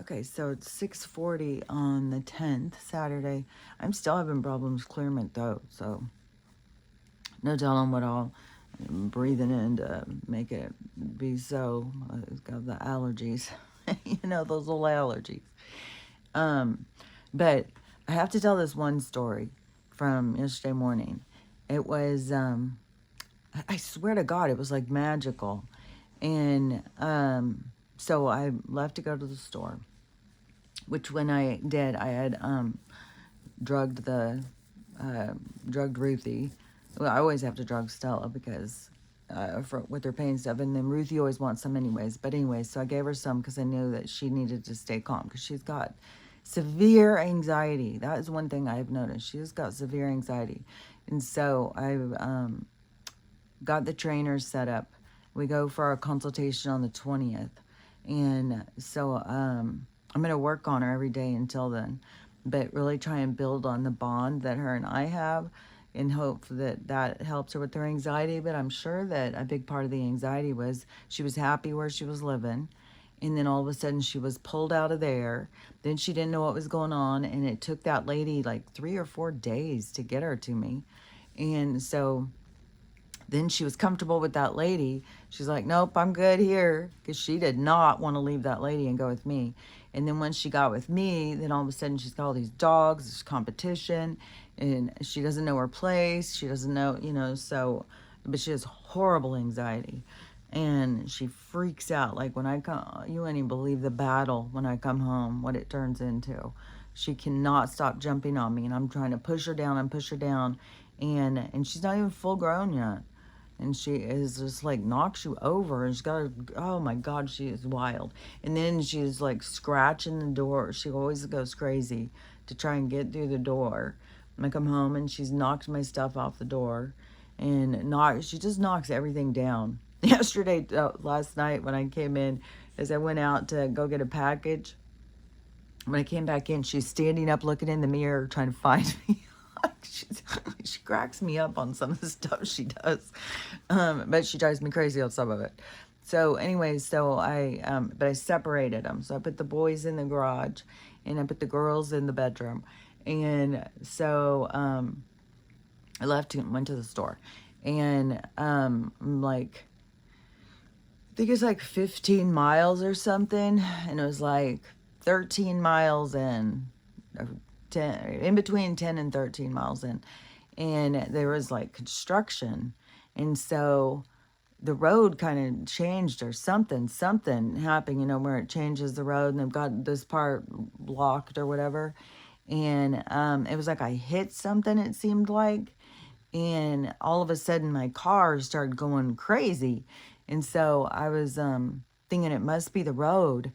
Okay, so it's 6:40 on the 10th, Saturday. I'm still having problems clearing my throat, so no telling what I'm breathing in to make it be so. It's got the allergies, those little allergies. Um, but I have to tell this one story from yesterday morning. It was, I swear to God, it was like magical. And so I left to go to the store, which when I did, I had drugged the drugged Ruthie. Well, I always have to drug Stella because with her pain stuff, and then Ruthie always wants some anyways. But anyway, so I gave her some because I knew that she needed to stay calm because she's got severe anxiety. That is one thing I've noticed. She's got severe anxiety, and so I got the trainers set up. We go for our consultation on the 20th, and so I'm going to work on her every day until then, but really try and build on the bond that her and I have and hope that that helps her with her anxiety. But I'm sure that a big part of the anxiety was she was happy where she was living, and then all of a sudden she was pulled out of there. Then she didn't know what was going on, and it took that lady like 3 or 4 days to get her to me. And so then she was comfortable with that lady. She's like, nope, I'm good here. Because she did not want to leave that lady and go with me. And then once she got with me, then all of a sudden she's got all these dogs, there's competition, and she doesn't know her place. She doesn't know, so, but she has horrible anxiety. And she freaks out. Like when I come, you wouldn't even believe the battle when I come home, what it turns into. She cannot stop jumping on me, and I'm trying to push her down and push her down. And she's not even full grown yet, and she is just like knocks you over, and she's got her, oh my God, she is wild. And then she's like scratching the door. She always goes crazy to try and get through the door. And I come home and she's knocked my stuff off the door, and she just knocks everything down. Yesterday, last night when I came in, as I went out to go get a package, when I came back in, she's standing up looking in the mirror trying to find me. She cracks me up on some of the stuff she does, but she drives me crazy on some of it. So anyways, but I separated them. So I put the boys in the garage, and I put the girls in the bedroom. And so I left and went to the store, and like, I think it's like 15 miles or something, and it was like 13 miles in, 10, in between 10 and 13 miles in, and there was like construction, and so the road kind of changed or something happened, where it changes the road, and they've got this part blocked or whatever. And it was like I hit something, it seemed like, and all of a sudden my car started going crazy. And so I was thinking it must be the road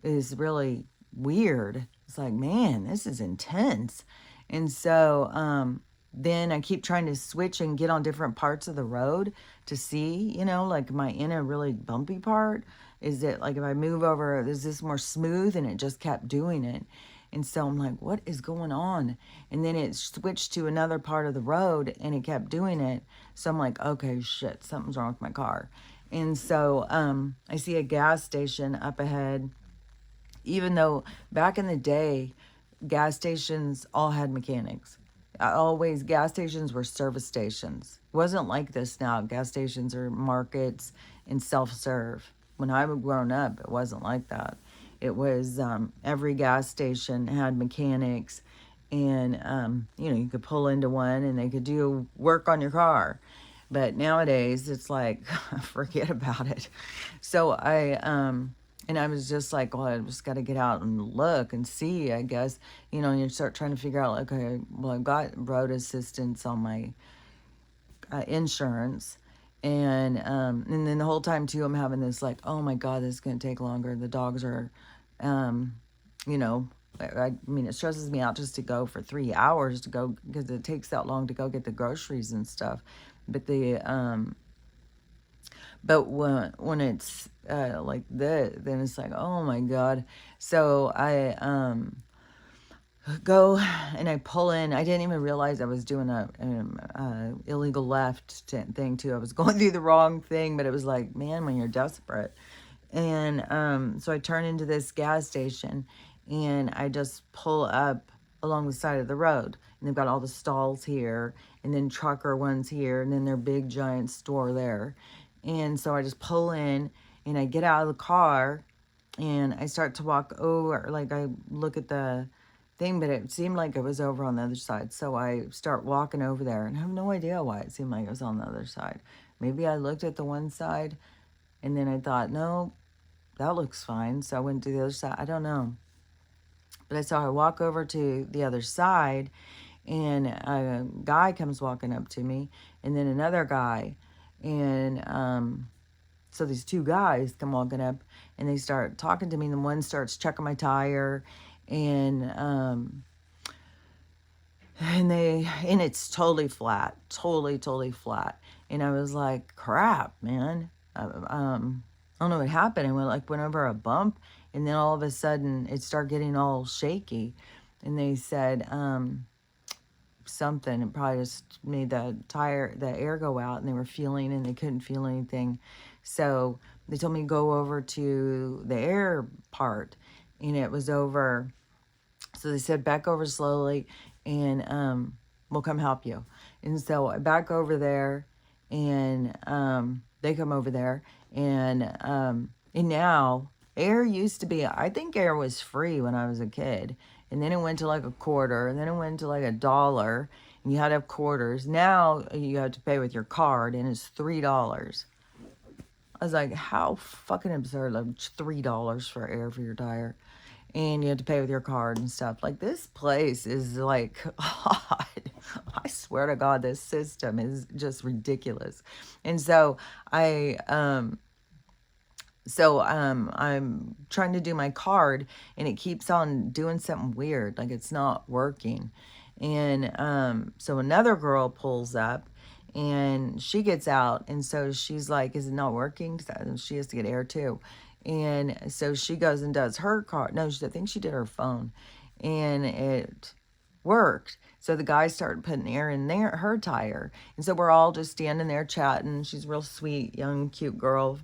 is really weird. It's like, man, this is intense. And so then I keep trying to switch and get on different parts of the road to see, like, am I in a really bumpy part? Is it like if I move over, is this more smooth? And it just kept doing it. And so I'm like, what is going on? And then it switched to another part of the road, and it kept doing it. So I'm like, okay, shit, something's wrong with my car. And so I see a gas station up ahead. Even though back in the day, gas stations all had mechanics. Always, gas stations were service stations. It wasn't like this now. Gas stations are markets and self-serve. When I was growing up, it wasn't like that. It was every gas station had mechanics, and you could pull into one and they could do work on your car. But nowadays, it's like, forget about it. So and I was just like, well, I just got to get out and look and see, I guess. And you start trying to figure out, like, okay, well, I've got road assistance on my insurance. And then the whole time, too, I'm having this, like, oh, my God, this is going to take longer. The dogs are, you know, I mean, it stresses me out just to go for 3 hours to go, because it takes that long to go get the groceries and stuff. But when it's like this, then it's like, oh my God. So I go and I pull in. I didn't even realize I was doing a illegal left thing too. I was going through the wrong thing, but it was like, man, when you're desperate. And so I turn into this gas station, and I just pull up along the side of the road. And they've got all the stalls here, and then trucker ones here, and then their big giant store there. And so I just pull in, and I get out of the car, and I start to walk over. Like, I look at the thing, but it seemed like it was over on the other side. So I start walking over there, and I have no idea why it seemed like it was on the other side. Maybe I looked at the one side, and then I thought, no, that looks fine. So I went to the other side. I don't know. But I saw her walk over to the other side, and a guy comes walking up to me, and then another guy. And so these two guys come walking up, and they start talking to me, and the one starts checking my tire, and and it's totally flat, totally flat. And I was like, crap, man. I don't know what happened. I went over a bump, and then all of a sudden it started getting all shaky. And they said something. It probably just made the air go out, and they were feeling, and they couldn't feel anything. So they told me to go over to the air part, and it was over. So they said, back over slowly, and we'll come help you. And so I back over there, and they come over there, and now air used to be, I think air was free when I was a kid. And then it went to like a quarter, and then it went to like $1, and you had to have quarters. Now you have to pay with your card, and it's $3. I was like, how fucking absurd, like $3 for air for your tire. And you have to pay with your card and stuff. Like, this place is like, God, I swear to God, this system is just ridiculous. And so I'm trying to do my card, and it keeps on doing something weird, like it's not working. And so another girl pulls up, and she gets out, and so she's like, is it not working? So she has to get air too. And so she goes and does her card. No, I think she did her phone, and it worked. So the guy started putting air in her tire. And so we're all just standing there chatting. She's a real sweet, young, cute girl,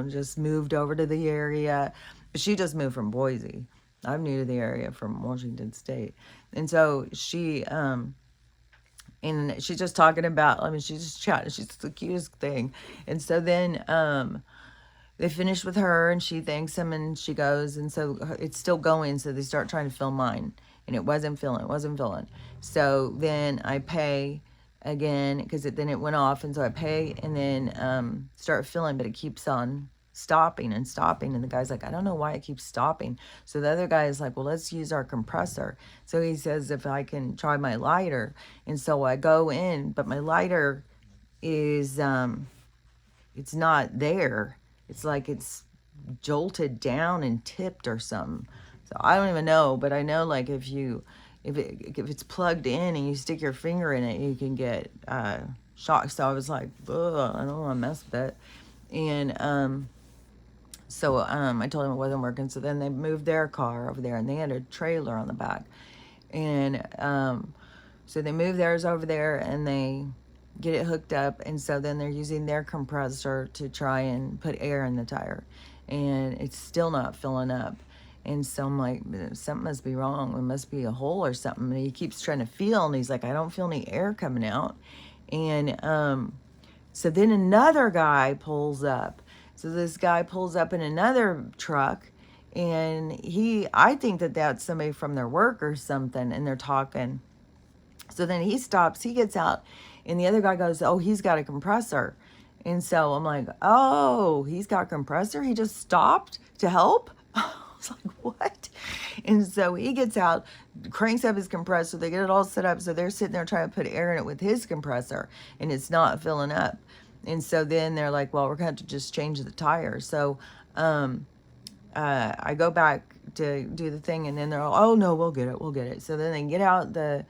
just moved over to the area. But she just moved from Boise. I'm new to the area from Washington State. And so and she's just talking about, she's just chatting. She's the cutest thing. And so then they finish with her, and she thanks him, and she goes, and so it's still going. So they start trying to fill mine, and it wasn't filling. So then I pay again, because then it went off, and so I pay, and then start filling, but it keeps on stopping, and the guy's like, I don't know why it keeps stopping. So the other guy is like, well, let's use our compressor. So he says if I can try my lighter, and so I go in, but my lighter is it's not there. It's like it's jolted down and tipped or something. So I don't even know, but I know, like, if it's plugged in and you stick your finger in it, you can get shocked. So I was like, ugh, I don't want to mess with it. And so I told him it wasn't working. So then they moved their car over there, and they had a trailer on the back. And so they moved theirs over there, and they get it hooked up, and so then they're using their compressor to try and put air in the tire, and it's still not filling up. And so I'm like, something must be wrong. It must be a hole or something. And he keeps trying to feel, and he's like, I don't feel any air coming out. And so then another guy pulls up. So this guy pulls up in another truck, and I think that that's somebody from their work or something, and they're talking. So then he stops, he gets out, and the other guy goes, oh, he's got a compressor. And so I'm like, oh, he's got a compressor? He just stopped to help? I was like, what? And so he gets out, cranks up his compressor. They get it all set up. So they're sitting there trying to put air in it with his compressor, and it's not filling up. And so then they're like, well, we're going to have to just change the tire. So I go back to do the thing, and then they're all, oh, no, we'll get it. So then they get out the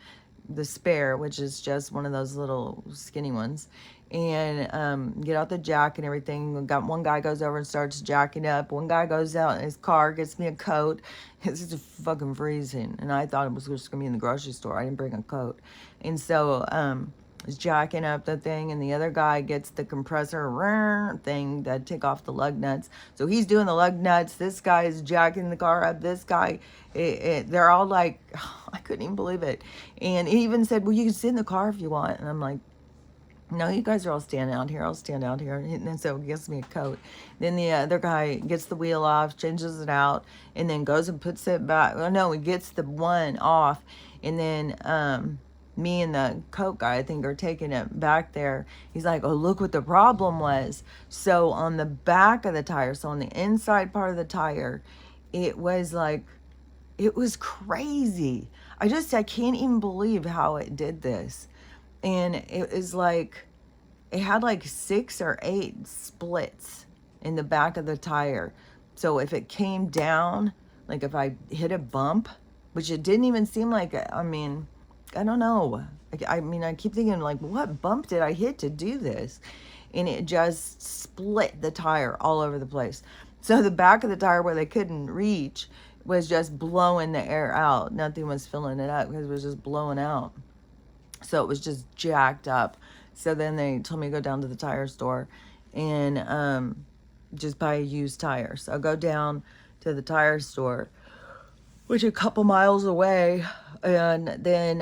spare, which is just one of those little skinny ones, and get out the jack and everything. Got one guy goes over and starts jacking up. One guy goes out in his car, gets me a coat. It's just fucking freezing, and I thought it was just gonna be in the grocery store. I didn't bring a coat. And so is jacking up the thing, and the other guy gets the compressor thing that take off the lug nuts. So he's doing the lug nuts. This guy is jacking the car up. This guy, they're all like, I couldn't even believe it. And he even said, well, you can sit in the car if you want. And I'm like, no, you guys are all standing out here. I'll stand out here. And then so he gives me a coat. Then the other guy gets the wheel off, changes it out, and then goes and puts it back. Oh, no, he gets the one off. And then me and the coat guy, I think, are taking it back there. He's like, oh, look what the problem was. So on the back of the tire, so on the inside part of the tire, it was like, it was crazy. I can't even believe how it did this. And it was like, it had like 6 or 8 splits in the back of the tire. So if it came down, like if I hit a bump, which it didn't even seem like, I mean, I don't know. I mean, I keep thinking, like, what bump did I hit to do this? And it just split the tire all over the place. So the back of the tire where they couldn't reach was just blowing the air out. Nothing was filling it up because it was just blowing out. So it was just jacked up. So then they told me to go down to the tire store and just buy a used tire. So I go down to the tire store, which is a couple miles away, and then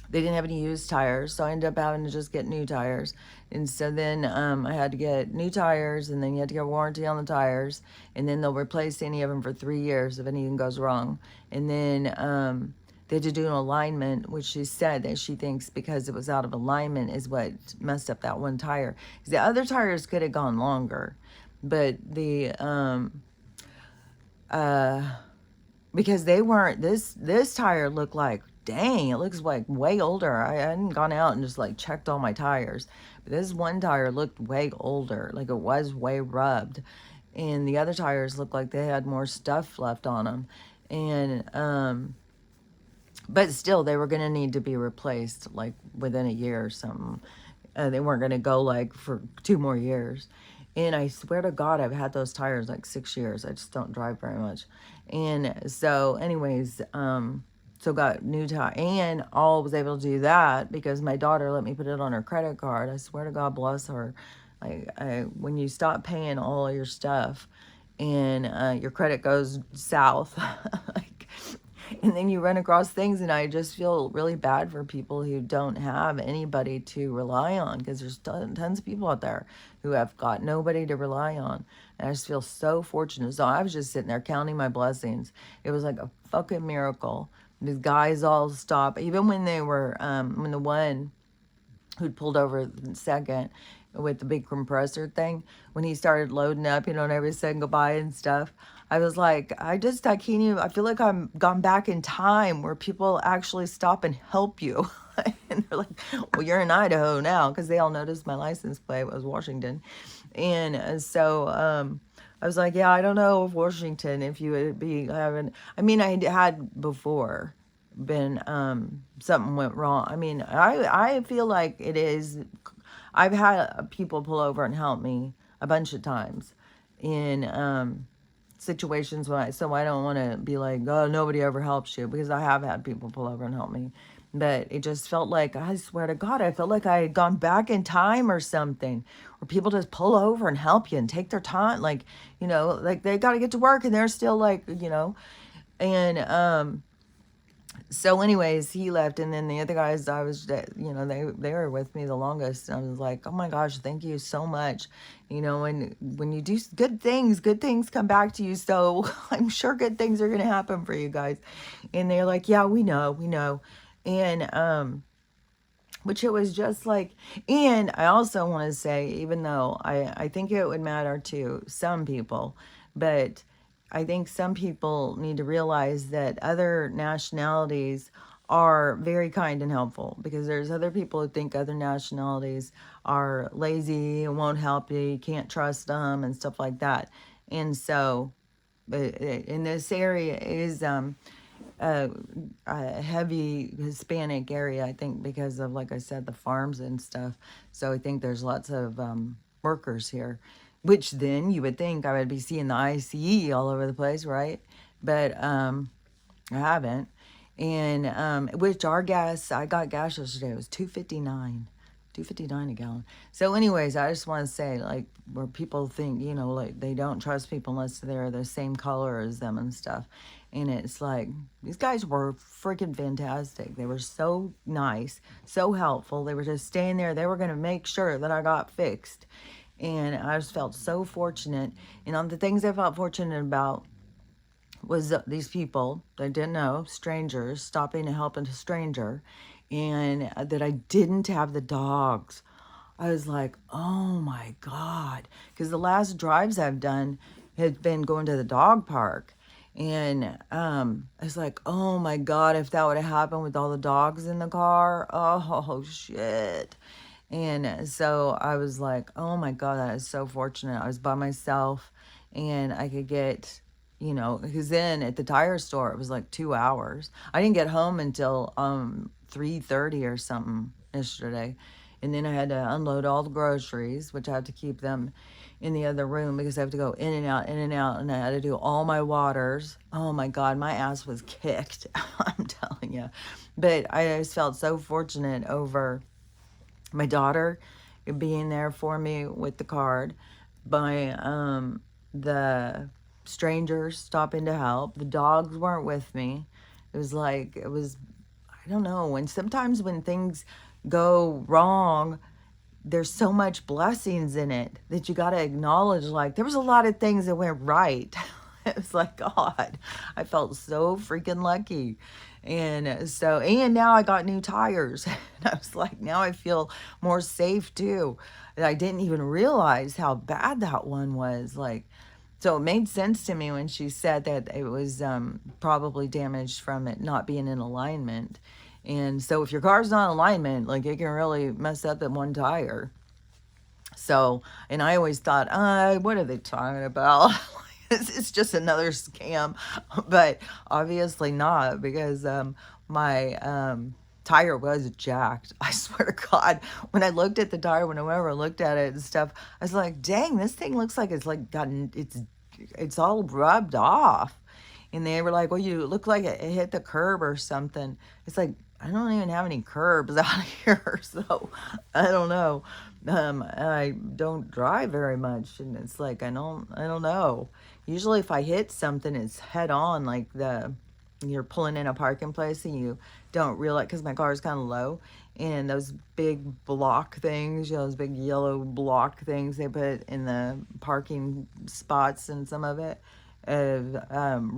they didn't have any used tires, so I ended up having to just get new tires. And so then I had to get new tires, and then you had to get a warranty on the tires, and then they'll replace any of them for 3 years if anything goes wrong. And then they had to do an alignment, which she said that she thinks because it was out of alignment is what messed up that one tire. The other tires could have gone longer, but the because they weren't, this tire looked like, dang, it looks like way older. I hadn't gone out and just like checked all my tires, but this one tire looked way older, like it was way rubbed, and the other tires looked like they had more stuff left on them. And but still, they were going to need to be replaced like within a year or something. They weren't going to go like for 2 more years. And I swear to God, I've had those tires like 6 years. I just don't drive very much. And so anyways, so got new tire, and all was able to do that because my daughter let me put it on her credit card. I swear to God, bless her. When you stop paying all your stuff and your credit goes south, like, and then you run across things, and I just feel really bad for people who don't have anybody to rely on, because there's tons of people out there who have got nobody to rely on. And I just feel so fortunate. So I was just sitting there counting my blessings. It was like a fucking miracle. These guys all stopped, even when they were when the one who'd pulled over the second with the big compressor thing, when he started loading up, and everybody saying goodbye and stuff, I was like, I can't even, I feel like I'm gone back in time where people actually stop and help you. And they're like, well, you're in Idaho now, because they all noticed my license plate was Washington. And so I was like, yeah, I don't know if Washington, if you would be having, I mean, I had before been, something went wrong. I mean, I feel like it is, I've had people pull over and help me a bunch of times in situations so I don't want to be like, oh, nobody ever helps you, because I have had people pull over and help me. But it just felt like, I swear to God, I felt like I had gone back in time or something, where people just pull over and help you and take their time. Like, like they got to get to work and they're still like, and so anyways, he left, and then the other guys, I was, they were with me the longest. And I was like, oh my gosh, thank you so much. And when you do good things come back to you. So I'm sure good things are going to happen for you guys. And they're like, yeah, we know. And, which it was just like, and I also want to say, even though I think it would matter to some people, but I think some people need to realize that other nationalities are very kind and helpful, because there's other people who think other nationalities are lazy and won't help you, you can't trust them and stuff like that. And so in this area is a heavy Hispanic area, I think, because of, like I said, the farms and stuff. So I think there's lots of workers here, which then you would think I would be seeing the ICE all over the place, right? But I haven't. And which our gas, I got gas yesterday, it was 2.59 a gallon. So anyways, I just want to say, like, where people think, you know, like they don't trust people unless they're the same color as them and stuff. And it's like, these guys were freaking fantastic. They were so nice, so helpful. They were just staying there. They were going to make sure that I got fixed. And I just felt so fortunate. And on the things I felt fortunate about was these people that I didn't know, strangers, stopping to help a stranger, and that I didn't have the dogs. I was like, oh my God. Because the last drives I've done had been going to the dog park. And I was like, oh my God, if that would have happened with all the dogs in the car, oh shit. And so I was like, oh my God, that is so fortunate. I was by myself and I could get, you know, because then at the tire store, it was like 2 hours. I didn't get home until 3:30 or something yesterday. And then I had to unload all the groceries, which I have to keep them in the other room because I have to go in and out, in and out. And I had to do all my waters. Oh my God, my ass was kicked. I'm telling you. But I just felt so fortunate over my daughter being there for me with the card, by the strangers stopping to help. The dogs weren't with me. It was like, it was, I don't know, and sometimes when things go wrong, there's so much blessings in it that you got to acknowledge. Like, there was a lot of things that went right. It was like, God, I felt so freaking lucky. And so, and now I got new tires. And I was like, now I feel more safe too. And I didn't even realize how bad that one was. Like, so it made sense to me when she said that it was probably damaged from it not being in alignment. And so if your car's not in alignment, like, it can really mess up at one tire. So, and I always thought, what are they talking about? It's just another scam. But obviously not, because my tire was jacked. I swear to God, when I looked at the tire, whenever I looked at it and stuff, I was like, dang, this thing looks like it's like gotten, it's all rubbed off. And they were like, well, you look like it hit the curb or something. It's like, I don't even have any curbs out here, so I don't know. I don't drive very much, and it's like, I don't know. Usually if I hit something, it's head on, like you're pulling in a parking place and you don't realize, because my car is kind of low, and those big block things, you know, those big yellow block things they put in the parking spots and some of it, of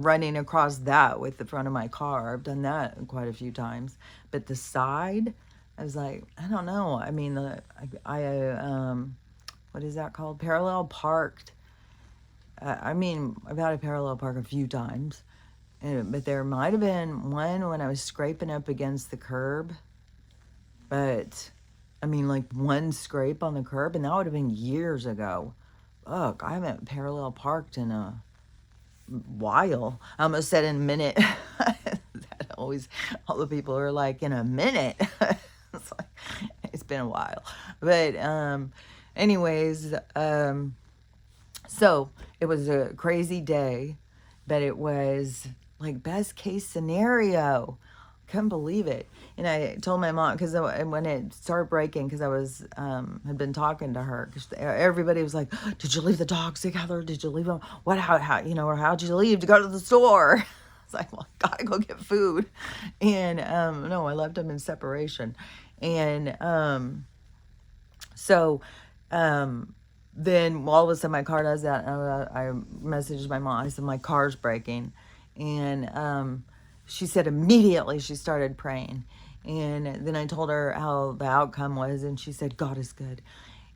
running across that with the front of my car. I've done that quite a few times. But the side, I was like, I don't know. I mean, what is that called? Parallel parked. I mean, I've had a parallel park a few times. But there might have been one when I was scraping up against the curb. But, I mean, like one scrape on the curb, and that would have been years ago. Look, I haven't parallel parked in a while. I almost said in a minute. That always, all the people are like, in a minute. It's like, it's been a while. But anyways, so it was a crazy day, but it was like best case scenario. Couldn't believe it. And I told my mom, because when it started breaking, because I was had been talking to her, because everybody was like, did you leave the dogs together? Did you leave them? What, how, you know, or how'd you leave to go to the store? It's like, well, I gotta go get food. And no, I left them in separation. And so then all of a sudden my car does that. I messaged my mom. I said, my car's breaking. And she said immediately she started praying. And then I told her how the outcome was, and she said, God is good.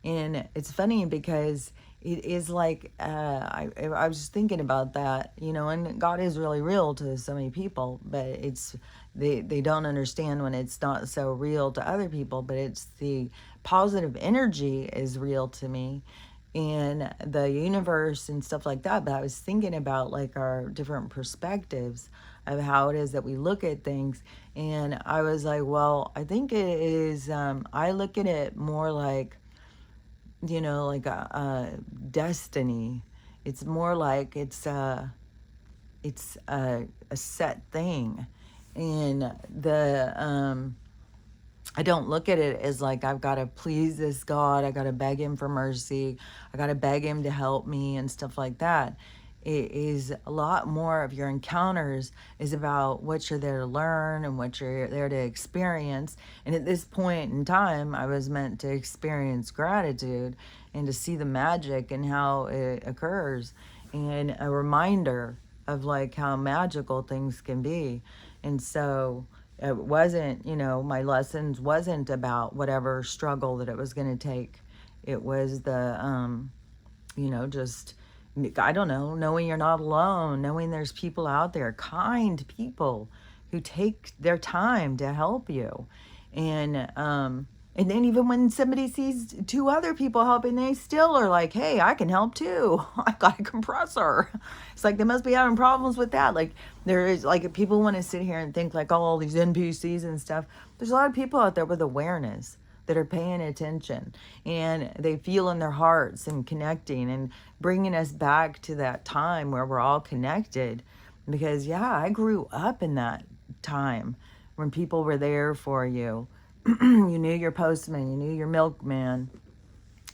And it's funny because it is like, I was just thinking about that, you know, and God is really real to so many people, but they don't understand when it's not so real to other people, but it's the positive energy is real to me, and the universe and stuff like that. But I was thinking about like our different perspectives of how it is that we look at things. And I was like, well, I think it is, I look at it more like, you know, like a destiny. It's more like it's a set thing. And I don't look at it as like I've got to please this God, I got to beg him for mercy, I got to beg him to help me and stuff like that. It is a lot more of your encounters is about what you're there to learn and what you're there to experience. And at this point in time, I was meant to experience gratitude and to see the magic and how it occurs, and a reminder of like how magical things can be. And so it wasn't, my lessons wasn't about whatever struggle that it was going to take. It was just, I don't know, knowing you're not alone, knowing there's people out there, kind people who take their time to help you. And then even when somebody sees two other people helping, they still are like, hey, I can help too. I've got a compressor. It's like they must be having problems with that. Like there is, like, people want to sit here and think like all these NPCs and stuff. There's a lot of people out there with awareness that are paying attention, and they feel in their hearts and connecting and bringing us back to that time where we're all connected. Because yeah, I grew up in that time when people were there for you. You knew your postman, you knew your milkman,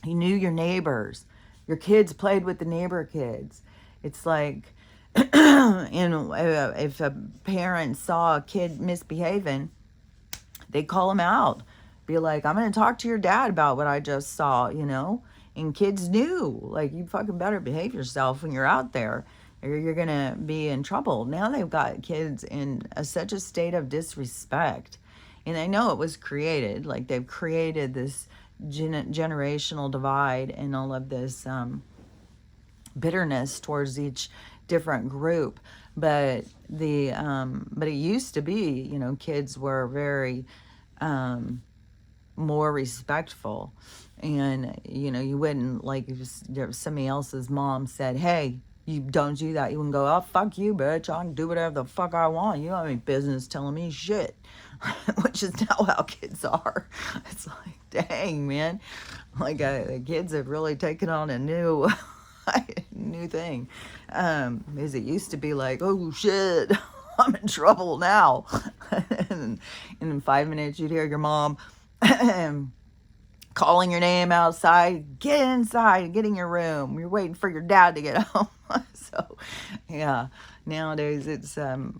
you knew your neighbors. Your kids played with the neighbor kids. It's like, if a parent saw a kid misbehaving, they'd call him out. Be like, I'm going to talk to your dad about what I just saw, And kids knew, like, you fucking better behave yourself when you're out there, or you're going to be in trouble. Now they've got kids in such a state of disrespect. And I know it was created, like they've created this generational divide and all of this bitterness towards each different group. But it used to be, kids were very more respectful, and you wouldn't, like, if somebody else's mom said, hey, you don't do that, you wouldn't go, oh, fuck you, bitch, I can do whatever the fuck I want, you don't have any business telling me shit. Which is now how kids are. It's like, dang, man, like the kids have really taken on a new new thing. Because it used to be like, oh shit, I'm in trouble now. And in 5 minutes you'd hear your mom calling your name outside, get inside, get in your room, you're waiting for your dad to get home. So yeah, nowadays it's a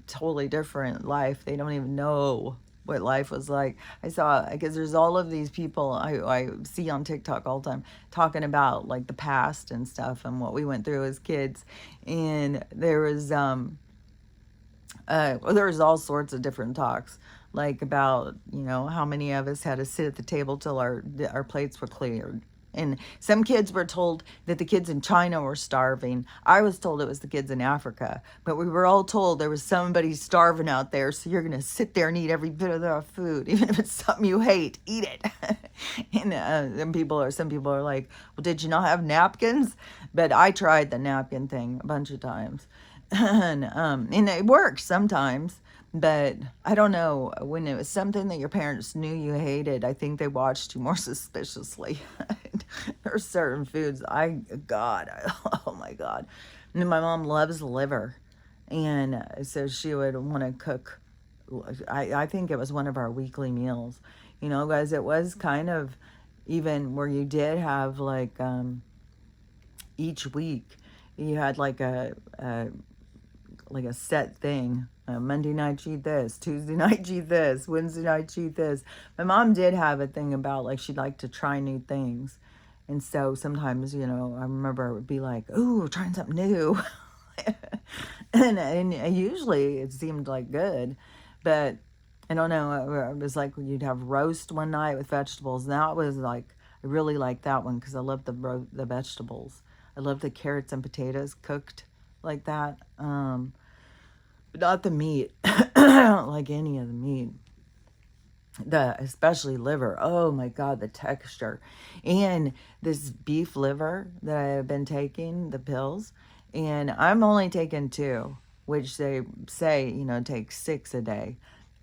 totally different life. They don't even know what life was like. I saw, because there's all of these people I see on TikTok all the time talking about like the past and stuff and what we went through as kids. And there was all sorts of different talks, like about, how many of us had to sit at the table till our plates were cleared. And some kids were told that the kids in China were starving. I was told it was the kids in Africa. But we were all told there was somebody starving out there, so you're going to sit there and eat every bit of their food. Even if it's something you hate, eat it. And some people are like, well, did you not have napkins? But I tried the napkin thing a bunch of times. And it works sometimes. But I don't know, when it was something that your parents knew you hated, I think they watched you more suspiciously. There are certain foods, oh my God. And my mom loves liver. And so she would want to cook, I think it was one of our weekly meals, guys. It was kind of even where you did have like, each week you had like a set thing. Monday night, eat this. Tuesday night, eat this. Wednesday night, eat this. My mom did have a thing about, like, she'd like to try new things. And so sometimes, I remember it would be like, ooh, we're trying something new. and usually it seemed like good. But I don't know. It was like you'd have roast one night with vegetables. And that was like, I really liked that one because I love the vegetables. I love the carrots and potatoes cooked like that. But not the meat, like any of the meat. Especially liver. Oh my God, the texture. And this beef liver that I have been taking, the pills, and I'm only taking 2, which they say, take 6 a day.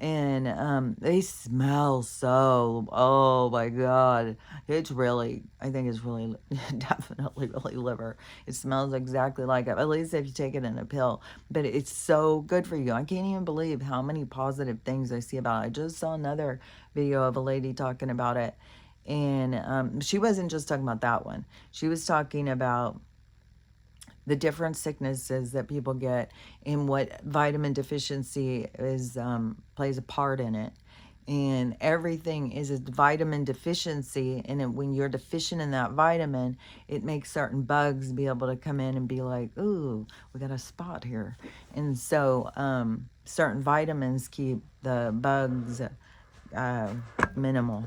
And they smell so, oh my God. It's really, I think it's really, definitely really liver. It smells exactly like it, at least if you take it in a pill. But it's so good for you. I can't even believe how many positive things I see about it. I just saw another video of a lady talking about it. And she wasn't just talking about that one. She was talking about the different sicknesses that people get and what vitamin deficiency is plays a part in it. And everything is a vitamin deficiency, and when you're deficient in that vitamin, it makes certain bugs be able to come in and be like, ooh, we got a spot here. And so certain vitamins keep the bugs minimal,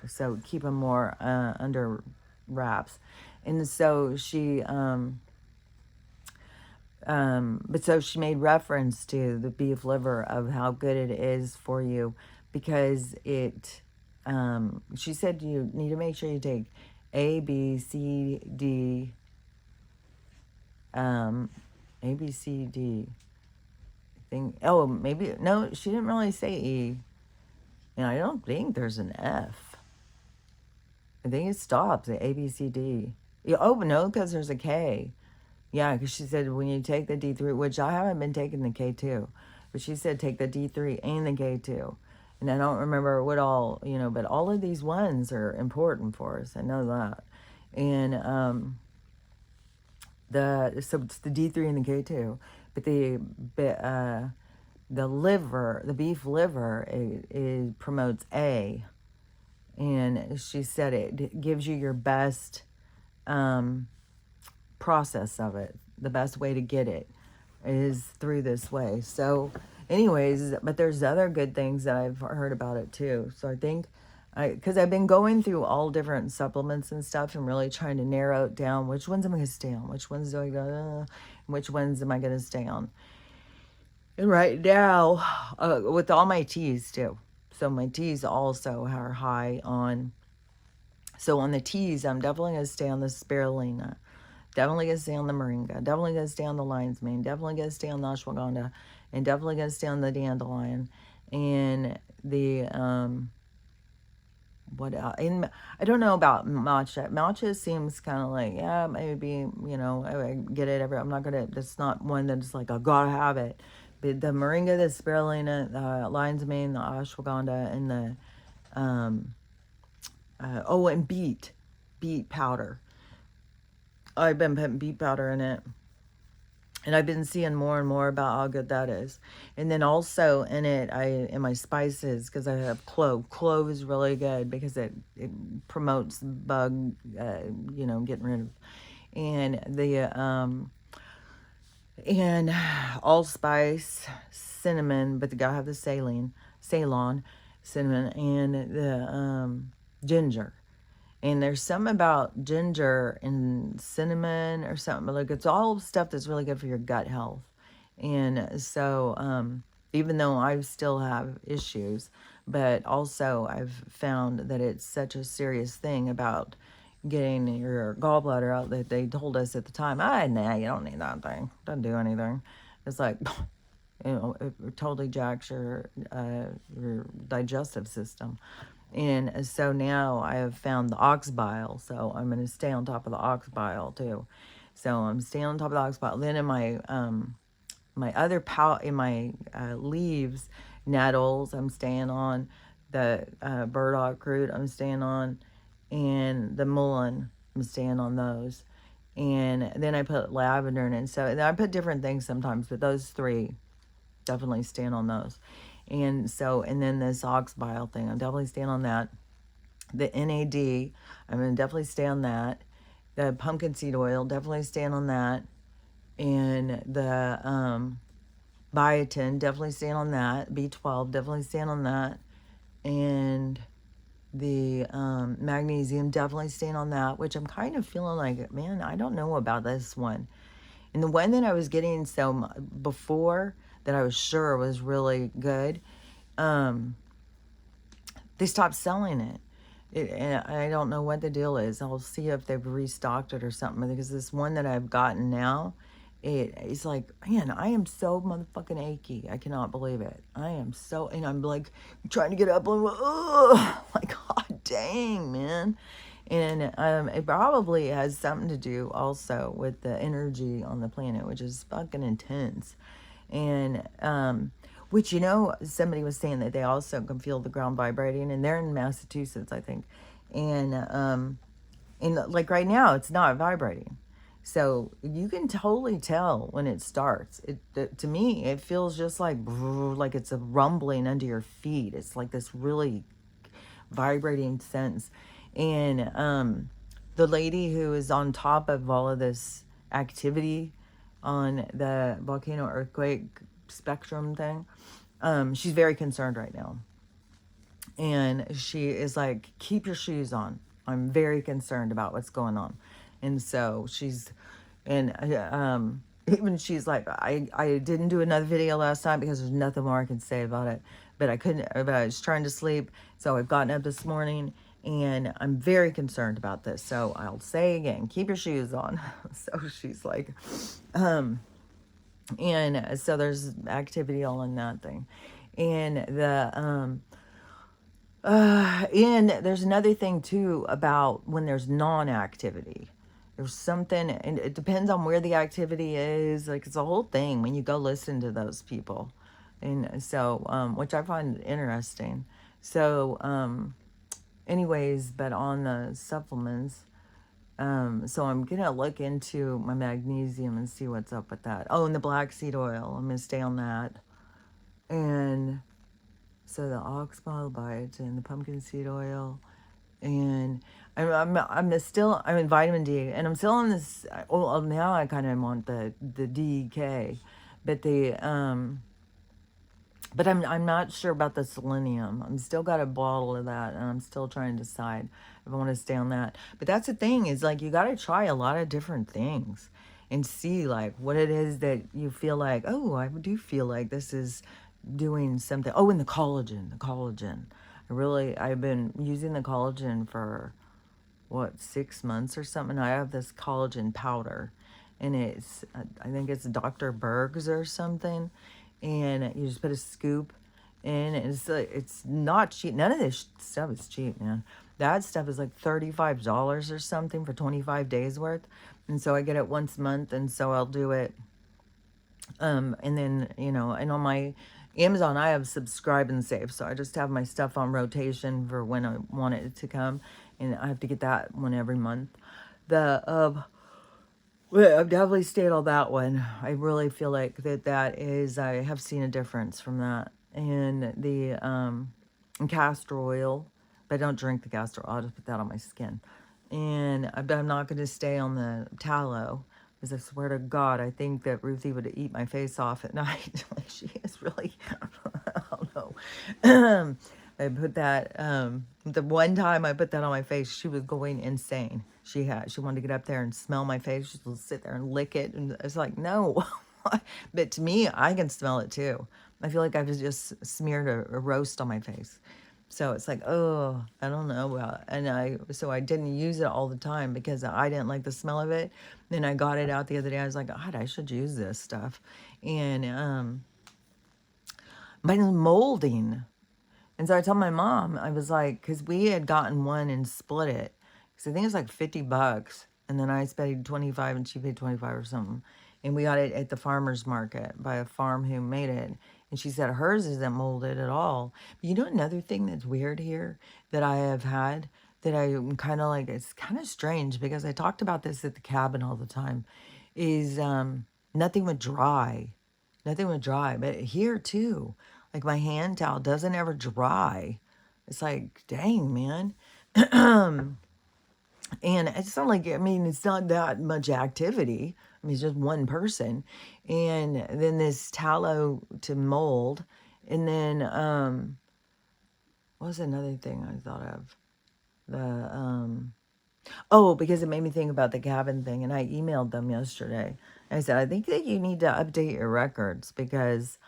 so keep them more under wraps. And so but so she made reference to the beef liver of how good it is for you, because she said you need to make sure you take A, B, C, D, A, B, C, D, thing. Oh, maybe, no, she didn't really say E. And I don't think there's an F. I think it stops at A, B, C, D. Yeah, oh, no, because there's a K. Yeah, because she said when you take the D3, which I haven't been taking the K2, but she said take the D3 and the K2. And I don't remember what all, but all of these ones are important for us. I know that. And so it's the D3 and the K2. But the liver, the beef liver, it promotes A. And she said it gives you your best process of it. The best way to get it is through this way. So anyways, but there's other good things that I've heard about it too. So I think because I've been going through all different supplements and stuff and really trying to narrow it down, which ones am I going to stay on, which ones do I go, which ones am I going to stay on. And right now, with all my teas too. So my teas also are high on, so on the teas, I'm definitely going to stay on the spirulina. Definitely going to stay on the moringa. Definitely going to stay on the lion's mane. Definitely going to stay on the ashwagandha. And definitely going to stay on the dandelion. And the, what else? And I don't know about matcha. Matcha seems kind of like, yeah, maybe, I get it every, I'm not going to, that's not one that's like, I gotta have it. But the moringa, the spirulina, the lion's mane, the ashwagandha, and the, and beet powder. I've been putting beet powder in it. And I've been seeing more and more about how good that is. And then also in it, in my spices, because I have clove. Clove is really good because it promotes bug, getting rid of. And and allspice, cinnamon, but you gotta have the Ceylon, cinnamon, and the ginger. And there's something about ginger and cinnamon or something. Like, it's all stuff that's really good for your gut health. And so, even though I still have issues, but also I've found that it's such a serious thing about getting your gallbladder out that they told us at the time, nah, you don't need that thing. Doesn't do anything. It's like, it totally jacks your digestive system. And so now I have found the ox bile, so I'm going to stay on top of the ox bile too. So I'm staying on top of the ox bile. Then in my my other in my leaves, nettles, I'm staying on the burdock root. I'm staying on, and the mullein, I'm staying on those. And then I put lavender in it. So I put different things sometimes, but those three, definitely stand on those. And so, and then this ox bile thing, I'm definitely staying on that. The NAD, I'm going to definitely stay on that. The pumpkin seed oil, definitely staying on that. And the biotin, definitely staying on that. B12, definitely staying on that. And the magnesium, definitely staying on that, which I'm kind of feeling like, man, I don't know about this one. And the one that I was getting before that I was sure was really good, they stopped selling it. And I don't know what the deal is. I'll see if they've restocked it or something, because this one that I've gotten now it's like, man, I am so motherfucking achy. I cannot believe it. I am so, and I'm like trying to get up and, oh, like, god dang, man. And it probably has something to do also with the energy on the planet, which is fucking intense. And, which, somebody was saying that they also can feel the ground vibrating, and they're in Massachusetts, I think. And like right now, it's not vibrating. So you can totally tell when it starts. To me, it feels just like it's a rumbling under your feet. It's like this really vibrating sense. And the lady who is on top of all of this activity on the volcano earthquake spectrum thing, she's very concerned right now. And she is like, keep your shoes on. I'm very concerned about what's going on. And so even she's like, I didn't do another video last time because there's nothing more I can say about it. But I was trying to sleep. So I've gotten up this morning and I'm very concerned about this. So I'll say again, keep your shoes on. So she's like, and so there's activity all in that thing. And there's another thing too about when there's non-activity. There's something, and it depends on where the activity is. Like, it's a whole thing when you go listen to those people. And so, which I find interesting. So, anyways, but on the supplements, so I'm gonna look into my magnesium and see what's up with that. Oh, and the black seed oil, I'm gonna stay on that. And so the ox bite and the pumpkin seed oil, and I'm in vitamin D, and I'm still on this. Well, now I kind of want the DK, but but I'm not sure about the selenium. I'm still got a bottle of that, and I'm still trying to decide if I want to stay on that. But that's the thing, is like you got to try a lot of different things and see like what it is that you feel like, oh, I do feel like this is doing something. Oh, and the collagen. I've been using the collagen for what, 6 months or something. I have this collagen powder, and I think it's Dr. Berg's or something, and you just put a scoop in. It's not cheap. None of this stuff is cheap, man. That stuff is like $35 or something for 25 days worth, and so I get it once a month, and so I'll do it. And then, and on my Amazon, I have subscribe and save. So I just have my stuff on rotation for when I want it to come. And I have to get that one every month. I've definitely stayed on that one. I really feel like I have seen a difference from that. And the castor oil, but I don't drink the castor oil. I'll just put that on my skin. But I'm not going to stay on the tallow, because I swear to God, I think that Ruthie would eat my face off at night. Like, she is really, I don't know. I put that, the one time I put that on my face, she was going insane. She wanted to get up there and smell my face. She would sit there and lick it. And I was like, no. But to me, I can smell it too. I feel like I've just smeared a roast on my face. So it's like, oh, I don't know. So I didn't use it all the time because I didn't like the smell of it. Then I got it out the other day. I was like, God, I should use this stuff. And but it's molding. And so I told my mom, I was like, because we had gotten one and split it. Because I think it's like $50. And then I paid 25 and she paid 25 or something. And we got it at the farmer's market by a farm who made it. And she said hers isn't molded at all. But another thing that's weird here that I have had, that I'm kind of like, it's kind of strange because I talked about this at the cabin all the time, is nothing would dry. Nothing would dry. But here too, like my hand towel doesn't ever dry. It's like, dang, man. And it's not like, it's not that much activity. It's just one person. And then this tallow to mold. And then, what was another thing I thought of? Because it made me think about the cabin thing. And I emailed them yesterday. I said, I think that you need to update your records because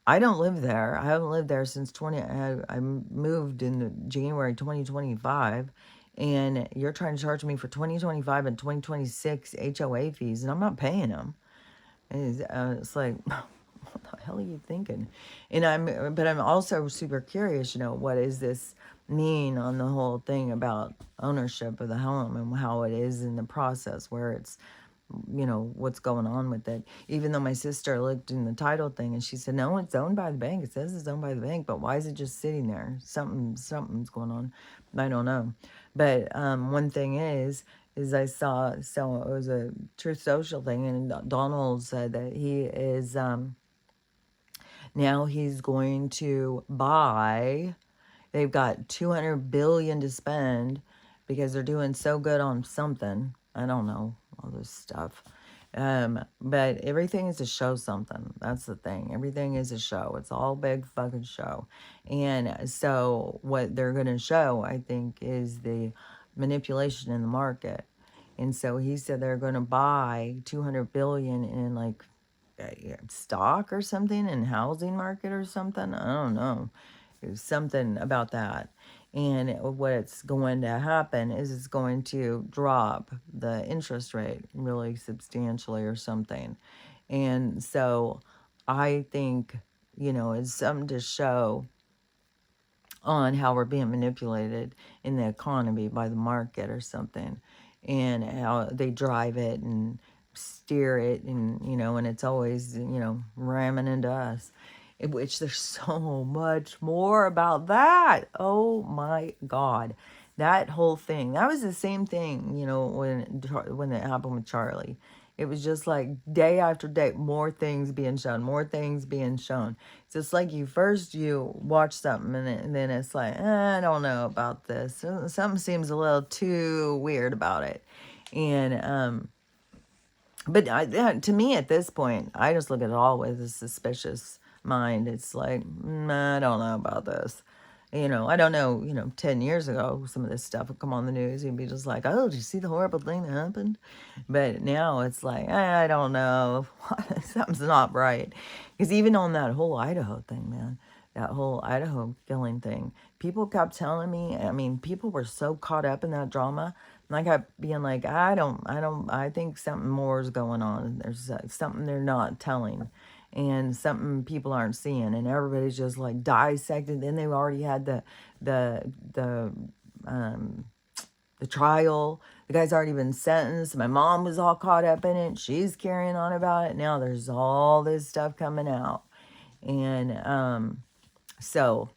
I don't live there. I haven't lived there since I moved in January 2025. And you're trying to charge me for 2025 and 2026 HOA fees, and I'm not paying them. It's like, what the hell are you thinking? But I'm also super curious, what does this mean on the whole thing about ownership of the home and how it is in the process where it's, what's going on with it. Even though my sister looked in the title thing and she said, no, it's owned by the bank. It says it's owned by the bank, but why is it just sitting there? Something's going on. I don't know. But one thing is I saw, so it was a Truth Social thing, and Donald said that he is, now he's going to buy, they've got 200 billion to spend because they're doing so good on something. I don't know, all this stuff. But everything is to show something. That's the thing. Everything is a show. It's all big fucking show. And so what they're going to show, I think, is the manipulation in the market. And so he said they're going to buy 200 billion in like stock or something, in housing market or something. I don't know. There's something about that. And what's going to happen is it's going to drop the interest rate really substantially or something. And so I think, it's something to show on how we're being manipulated in the economy by the market or something, and how they drive it and steer it, and and it's always ramming into us, which there's so much more about that. Oh my God, that whole thing, that was the same thing, when it happened with Charlie. It was just like day after day, more things being shown, more things being shown. It's just like you watch something and then it's like, I don't know about this. Something seems a little too weird about it. And, but to me at this point, I just look at it all with a suspicious mind. It's like, I don't know about this. I don't know, 10 years ago, some of this stuff would come on the news. You'd be just like, oh, did you see the horrible thing that happened? But now it's like, I don't know. Something's not right. Because even on that whole Idaho thing, man, that whole Idaho killing thing, people kept telling me, I mean, people were so caught up in that drama. And I kept being like, I think something more is going on. There's something they're not telling, and something people aren't seeing, and everybody's just like dissected. Then they've already had the trial. The guy's already been sentenced. My mom was all caught up in it. She's carrying on about it. Now there's all this stuff coming out. And so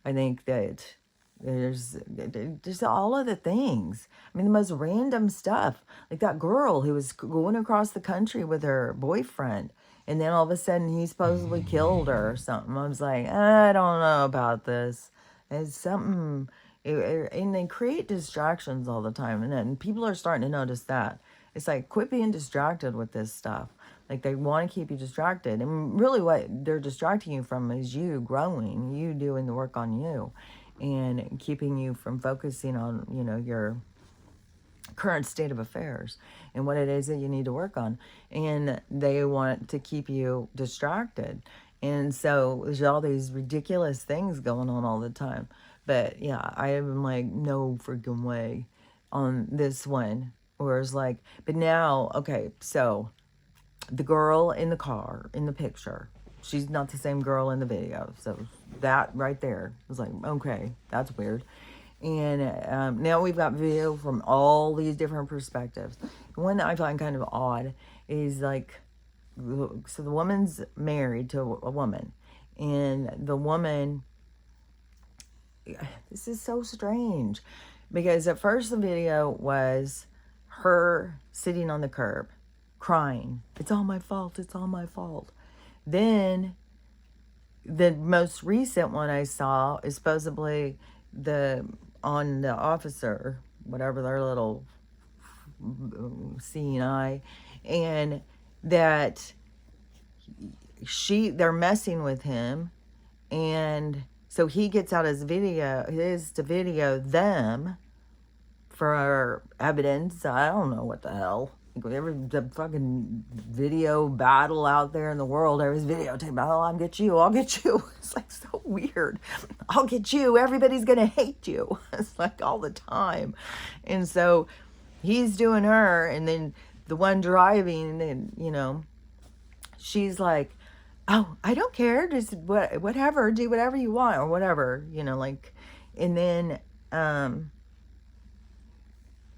I think that there's all of the things. I mean, the most random stuff. Like that girl who was going across the country with her boyfriend, and then all of a sudden he supposedly killed her or something. I was like, I don't know about this. It's something, and they create distractions all the time. And then people are starting to notice that. It's like, quit being distracted with this stuff. Like, they want to keep you distracted. And really what they're distracting you from is you growing, you doing the work on you, and keeping you from focusing on, your current state of affairs and what it is that you need to work on. And they want to keep you distracted. And so there's all these ridiculous things going on all the time. But yeah, I am like, no freaking way on this one. Whereas like, but now, okay, so the girl in the car, in the picture, she's not the same girl in the video. So that right there was like, okay, that's weird. And now we've got video from all these different perspectives. One that I find kind of odd is like, so the woman's married to a woman, and the woman, this is so strange, because at first the video was her sitting on the curb crying, it's all my fault, it's all my fault. Then the most recent one I saw is supposedly on the officer, whatever their little seeing eye, and that they're messing with him, and so he gets out his to video them for evidence. I don't know what the hell. The fucking video battle out there in the world, everybody's videotaping. Oh, I'll get you. It's like so weird. I'll get you. Everybody's gonna hate you. It's like all the time. And so he's doing her, and then the one driving, and she's like, oh, I don't care, just whatever, do whatever you want or whatever, like, and then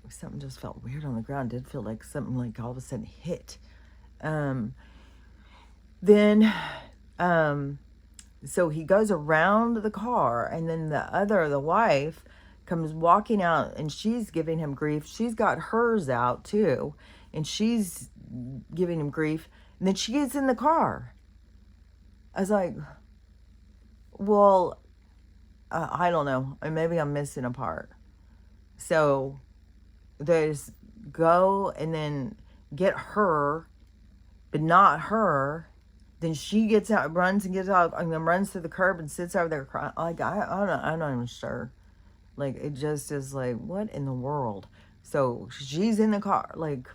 something just felt weird on the ground. It did feel like something like all of a sudden hit. Then so he goes around the car, and then the wife comes walking out, and she's giving him grief. She's got hers out too, and she's giving him grief. And then she gets in the car. I was like, well, I don't know. Maybe I'm missing a part. So there's go and then get her, but not her. Then she gets out, runs and gets out, and then runs to the curb and sits over there crying. Like, I'm not even sure. Like, it just is like, what in the world? So she's in the car, like,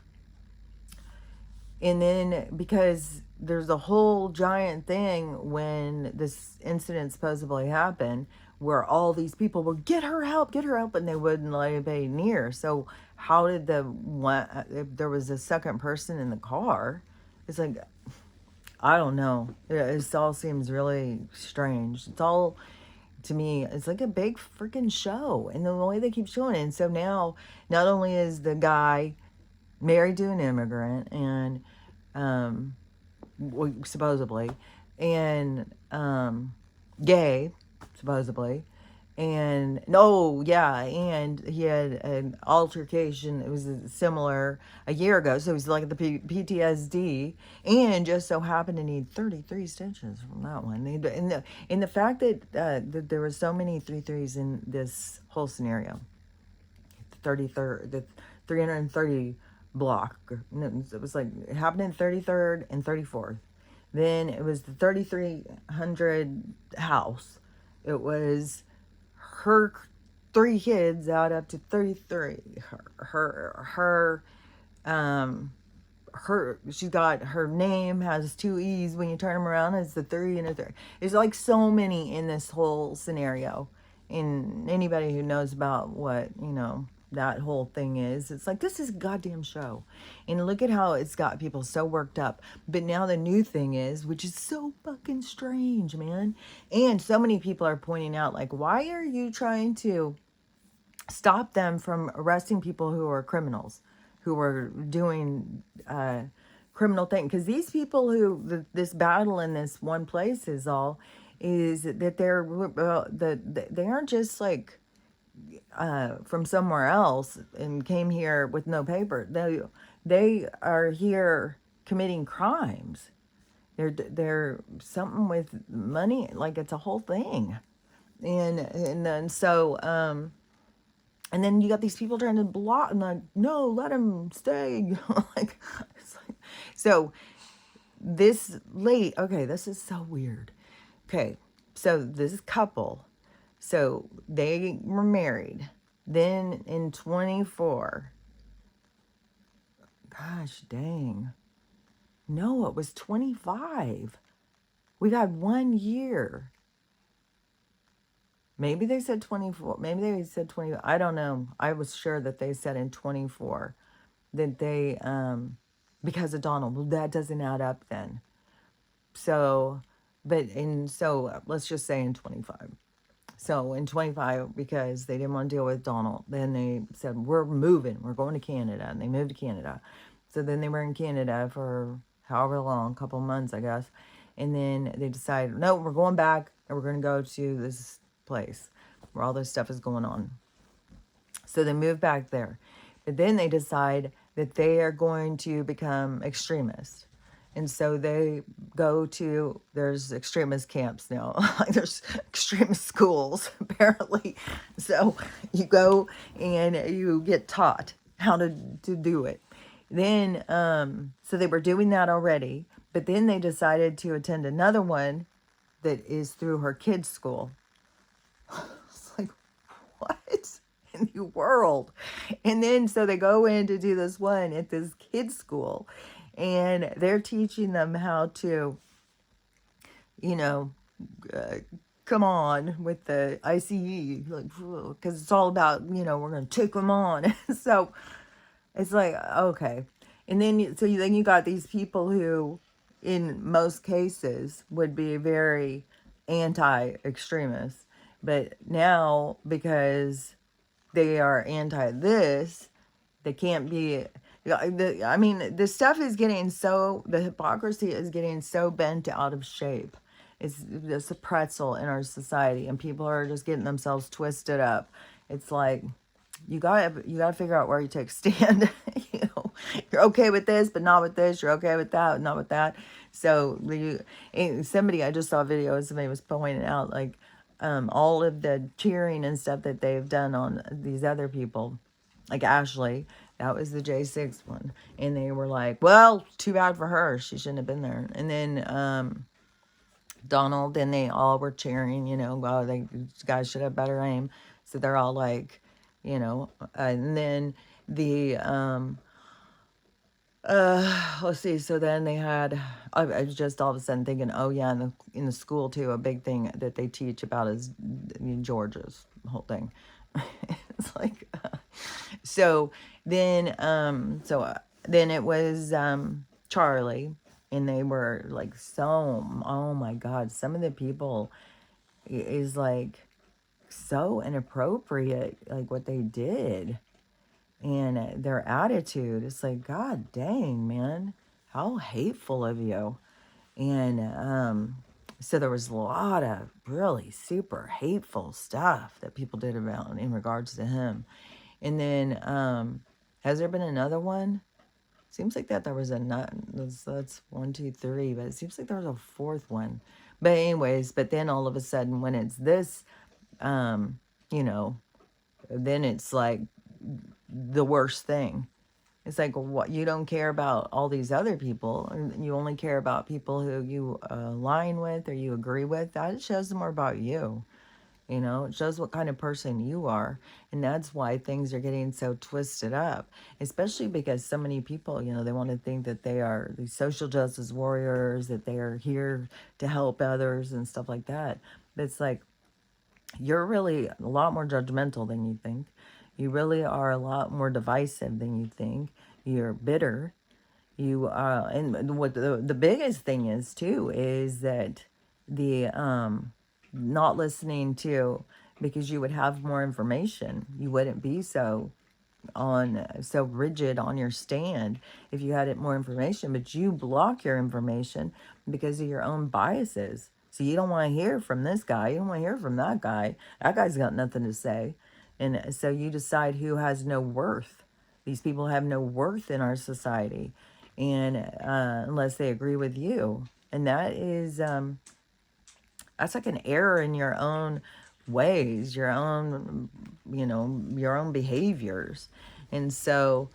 and then because there's a whole giant thing when this incident supposedly happened, where all these people were, get her help, and they wouldn't let anybody near. So how did the one, if there was a second person in the car, it's like, I don't know. It all seems really strange. It's all, to me, it's like a big freaking show. And the way they keep showing it. And so now, not only is the guy married to an immigrant, and supposedly, and gay, supposedly, and no, yeah, and he had an altercation. It was similar a year ago, so he's like the PTSD, and just so happened to need 33 stitches from that one. And the fact that there were so many 33s in this whole scenario, the 330 block. It was like, it happened in 33rd and 34th. Then it was the 3300 house. It was her 3 kids out up to 33. She's got, her name has 2 E's when you turn them around. It's the 3 and a 3. There's like so many in this whole scenario. And anybody who knows about what, that whole thing is, it's like, this is a goddamn show. And look at how it's got people so worked up. But now the new thing is, which is so fucking strange, man, and so many people are pointing out, like, why are you trying to stop them from arresting people who are criminals, who are doing criminal thing? Because these people who, this battle in this one place is that they aren't just like from somewhere else and came here with no paper. They are here committing crimes. They're something with money, like it's a whole thing. And then so and then you got these people trying to block, and like, no, let him stay. It's like, so this late, okay, this is so weird. Okay, so this couple, so they were married. Then in 24, gosh dang. No, it was 25. We've had 1 year. Maybe they said 24. Maybe they said 20. I don't know. I was sure that they said in 24 that they, because of Donald. Well, that doesn't add up then. So, let's just say in 25. So in 25, because they didn't want to deal with Donald, then they said, we're moving. We're going to Canada. And they moved to Canada. So then they were in Canada for however long, a couple months, I guess. And then they decided, no, we're going back, and we're going to go to this place where all this stuff is going on. So they move back there. But then they decide that they are going to become extremists. And so they go to, there's extremist camps now. There's extremist schools, apparently. So you go and you get taught how to do it. Then, so they were doing that already. But then they decided to attend another one that is through her kids' school. It's like, what in the world? And then, so they go in to do this one at this kids' school. And they're teaching them how to, come on with the ICE, like, because it's all about, we're going to take them on. So it's like, okay. And then, then you got these people who in most cases would be very anti-extremist. But now, because they are anti this, they can't be. I mean, the stuff is getting so, the hypocrisy is getting so bent out of shape. It's a pretzel in our society, and people are just getting themselves twisted up. It's like, you gotta figure out where you take a stand. you know, you're okay with this, but not with this. You're okay with that, not with that. So somebody, I just saw a video. Somebody was pointing out like all of the cheering and stuff that they've done on these other people, like Ashley. That was the J6 one, and they were like, "Well, too bad for her. She shouldn't have been there." And then Donald, and they all were cheering, well, these guys should have better aim. So they're all like, and then the, let's see, so then they had, I was just all of a sudden thinking, oh yeah, in the school too, a big thing that they teach about is George's whole thing. It's like, then it was, Charlie, and they were like oh my God, some of the people is like so inappropriate, like what they did and their attitude. It's like, God dang, man, how hateful of you. And so there was a lot of really super hateful stuff that people did about in regards to him. And then has there been another one? Seems like that there was that's 1, 2, 3, but it seems like there was a fourth one. But anyways, but then all of a sudden when it's this, you know, then it's like the worst thing. It's like, what, you don't care about all these other people, and you only care about people who you align with or you agree with. That shows more about you. It shows what kind of person you are. And that's why things are getting so twisted up, especially because so many people, they want to think that they are these social justice warriors, that they are here to help others and stuff like that. But it's like, you're really a lot more judgmental than you think. You really are a lot more divisive than you think. You're bitter. And what the biggest thing is too is that the not listening to, because you would have more information. You wouldn't be so rigid on your stand if you had it more information, but you block your information because of your own biases. So you don't want to hear from this guy. You don't want to hear from that guy. That guy's got nothing to say. And so you decide who has no worth. These people have no worth in our society, and unless they agree with you. And that is that's like an error in your own ways, your own behaviors. And so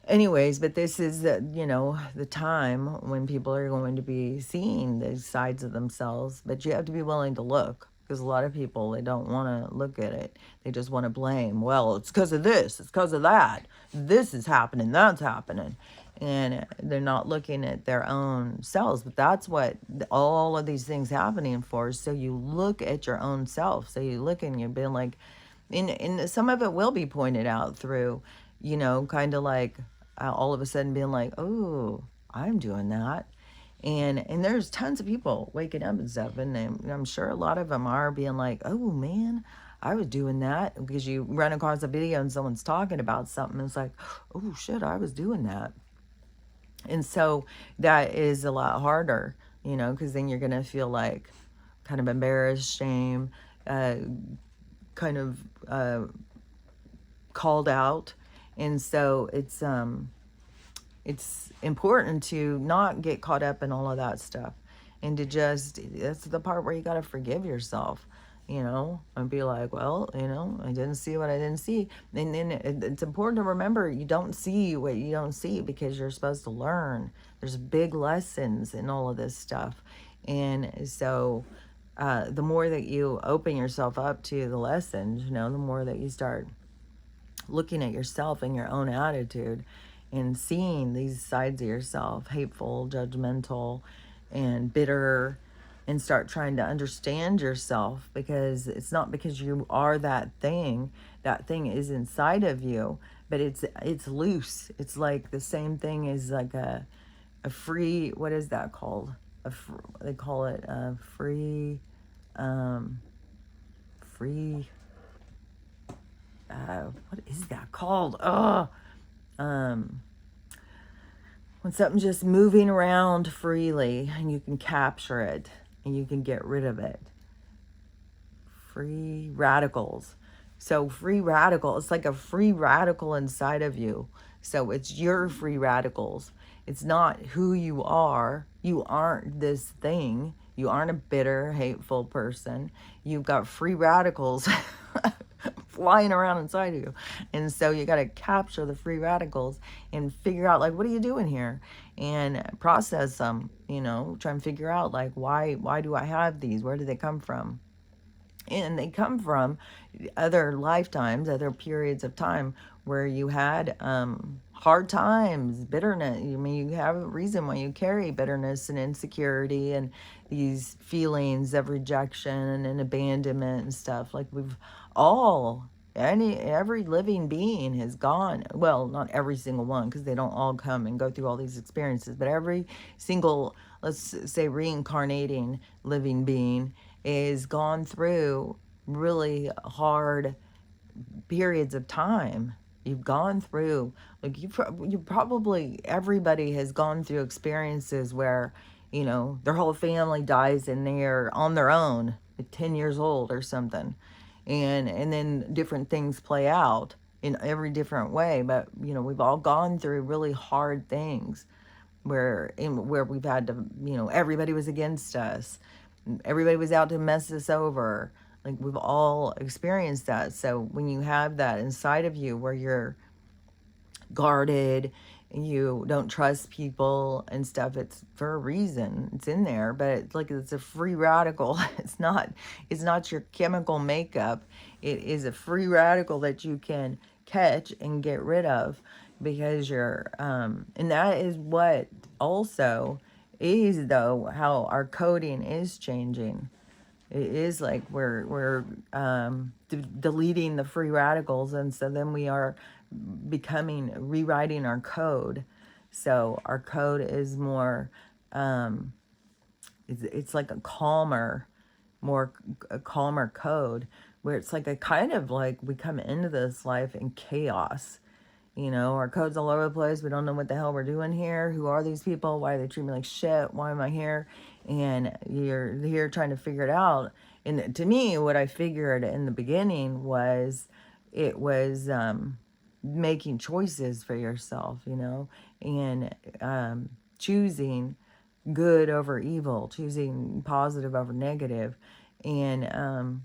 anyways, but this is the time when people are going to be seeing these sides of themselves, but you have to be willing to look, because a lot of people, they don't want to look at it. They just want to blame. Well, it's because of this, it's because of that, this is happening, that's happening, and they're not looking at their own selves. But that's what all of these things happening for, so you look at your own self. So you look and you're being like, and some of it will be pointed out through, kind of like all of a sudden being like, oh, I'm doing that. And there's tons of people waking up and stuff, and I'm sure a lot of them are being like, oh man, I was doing that, because you run across a video and someone's talking about something, and it's like, oh shit, I was doing that. And so that is a lot harder, because then you're gonna feel like kind of embarrassed, shame, kind of called out. And so it's important to not get caught up in all of that stuff, and to just, that's the part where you got to forgive yourself, and be like, well, I didn't see what I didn't see. And then it's important to remember, you don't see what you don't see, because you're supposed to learn. There's big lessons in all of this stuff. And so the more that you open yourself up to the lessons, the more that you start looking at yourself and your own attitude, and seeing these sides of yourself, hateful, judgmental, and bitter, and start trying to understand yourself, because it's not because you are that thing is inside of you, but it's loose. It's like the same thing as like a free, what is that called? They call it a free, um, free, what is that called? When something's just moving around freely and you can capture it and you can get rid of it. Free radicals. So free radical, it's like a free radical inside of you. So it's your free radicals. It's not who you are. You aren't this thing. You aren't a bitter, hateful person. You've got free radicals flying around inside of you. And so you got to capture the free radicals and figure out, like, what are you doing here? And process them, try and figure out, like, why do I have these? Where do they come from? And they come from other lifetimes, other periods of time where you had hard times, bitterness. I mean, you have a reason why you carry bitterness and insecurity and these feelings of rejection and abandonment and stuff. Like we've all, every living being has gone, well, not every single one, because they don't all come and go through all these experiences, but every single, let's say, reincarnating living being is gone through really hard periods of time. You've gone through, like, you probably, everybody has gone through experiences where, their whole family dies and they're on their own at 10 years old or something. And then different things play out in every different way. But, we've all gone through really hard things where we've had to, everybody was against us. Everybody was out to mess us over. Like we've all experienced that. So when you have that inside of you where you're guarded and you don't trust people and stuff, it's for a reason. It's in there, but it's like it's a free radical. It's not your chemical makeup. It is a free radical that you can catch and get rid of because you're and that is what also is, though, how our coding is changing. It is like we're deleting the free radicals, and so then we are rewriting our code. So our code is more, it's like a calmer code, where it's like a kind of like we come into this life in chaos. Our code's all over the place. We don't know what the hell we're doing here. Who are these people? Why do they treat me like shit? Why am I here? And you're here trying to figure it out. And to me, what I figured in the beginning was it was making choices for yourself, and choosing good over evil, choosing positive over negative. And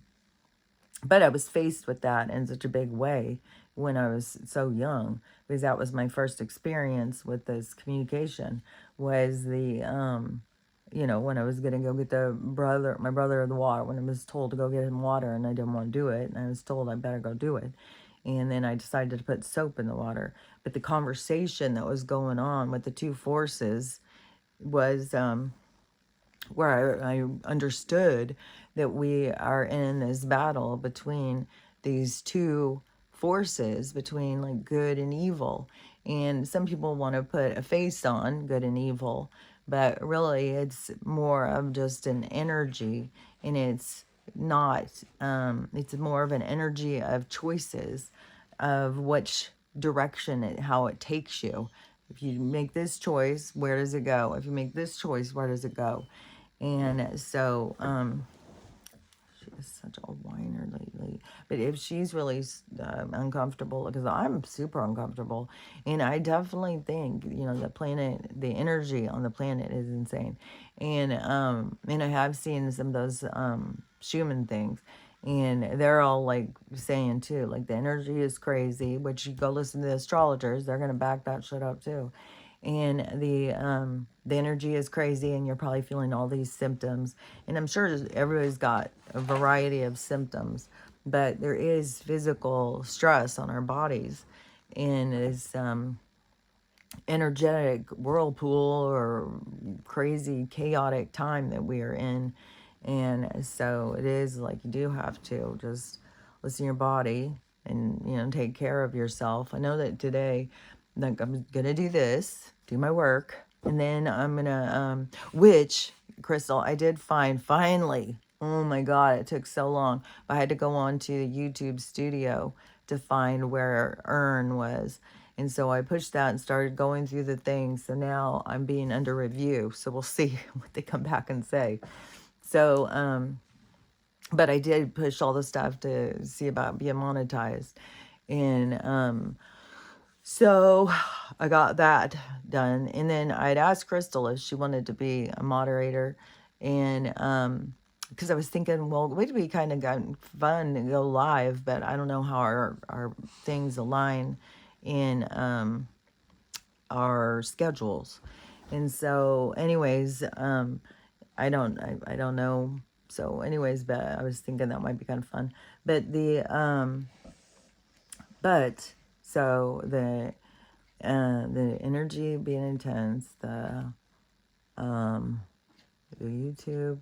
but I was faced with that in such a big way when I was so young, because that was my first experience with this communication, was the, when I was going to go get my brother the water, when I was told to go get him water and I didn't want to do it. And I was told I better go do it. And then I decided to put soap in the water. But the conversation that was going on with the two forces was, where I understood that we are in this battle between these two forces, between like good and evil. And some people want to put a face on good and evil, but really it's more of just an energy, and it's not, it's more of an energy of choices of which direction how it takes you. If you make this choice, where does it go? If you make this choice, where does it go? And so, she is such a whiner lately. But if she's really uncomfortable, because I'm super uncomfortable, and I definitely think, the planet, the energy on the planet is insane. And I have seen some of those Schumann things, and they're all like saying too, like the energy is crazy, which you go listen to the astrologers, they're going to back that shit up too. And the energy is crazy, and you're probably feeling all these symptoms. And I'm sure everybody's got a variety of symptoms, but there is physical stress on our bodies in this energetic whirlpool or crazy chaotic time that we are in. And so it is like you do have to just listen to your body and take care of yourself. I know that today, like, I'm gonna do this, do my work, And then I'm gonna, which, Crystal, I did find finally. Oh my God, it took so long. I had to go on to the YouTube studio to find where Earn was. And so I pushed that and started going through the things. So now I'm being under review. So we'll see what they come back and say. So, but I did push all the stuff to see about being monetized. And so I got that done. And then I'd asked Crystal if she wanted to be a moderator. And because I was thinking, well, it would be kind of fun to go live, but I don't know how our things align in our schedules. And so, anyways, I don't know. So, anyways, but I was thinking that might be kind of fun. But but so the energy being intense, the YouTube,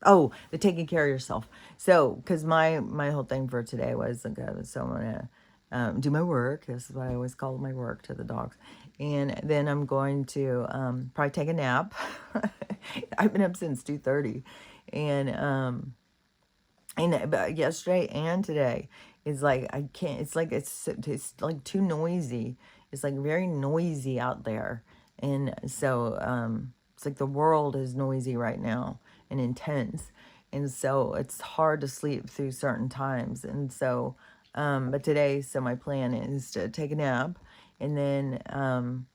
oh, the taking care of yourself. So, because my whole thing for today was, okay, so I'm gonna do my work. This is what I always call my work to the dogs, and then I'm going to probably take a nap. I've been up since 2:30, and but yesterday and today is like I can't. It's like too noisy. It's like very noisy out there, and so it's like the world is noisy right now and intense, and so it's hard to sleep through certain times. And so, but today, so my plan is to take a nap. And then